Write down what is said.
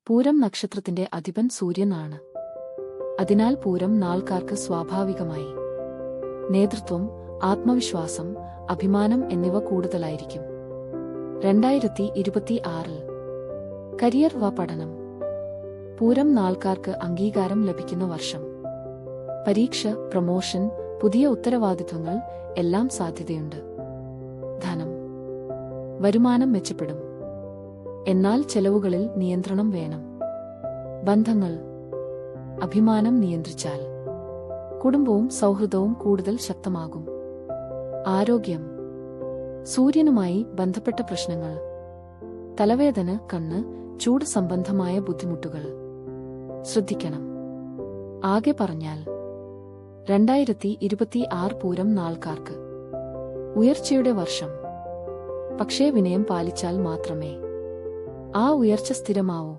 പൂരം നക്ഷത്രത്തിന്റെ അധിപൻ സൂര്യനാണ്. അതിനാൽ പൂരം നാൾക്കാർക്ക് സ്വാഭാവികമായി നേതൃത്വം, ആത്മവിശ്വാസം, അഭിമാനം എന്നിവ കൂടുതലായിരിക്കും. 2026 കരിയർ പഠനം. പൂരം നാൾക്കാർക്ക് അംഗീകാരം ലഭിക്കുന്ന വർഷം. പരീക്ഷ, പ്രമോഷൻ, പുതിയ ഉത്തരവാദിത്വങ്ങൾ എല്ലാം സാധ്യതയുണ്ട്. ധനം, വരുമാനം മെച്ചപ്പെടും. എന്നാൽ ചെലവുകളിൽ നിയന്ത്രണം വേണം. ബന്ധങ്ങൾ, അഭിമാനം നിയന്ത്രിച്ചാൽ കുടുംബവും സൗഹൃദവും കൂടുതൽ ശക്തമാകും. ആരോഗ്യം, സൂര്യനുമായി ബന്ധപ്പെട്ട പ്രശ്നങ്ങൾ, തലവേദന, കണ്ണ്, ചൂട് സംബന്ധമായ ബുദ്ധിമുട്ടുകൾ ശ്രദ്ധിക്കണം. ആകെ പറഞ്ഞാൽ 2026 പൂരം നാൾക്കാർക്ക് ഉയർച്ചയുടെ വർഷം. പക്ഷേ വിനയം പാലിച്ചാൽ മാത്രമേ ആ ഉയർച്ച സ്ഥിരമാവൂ.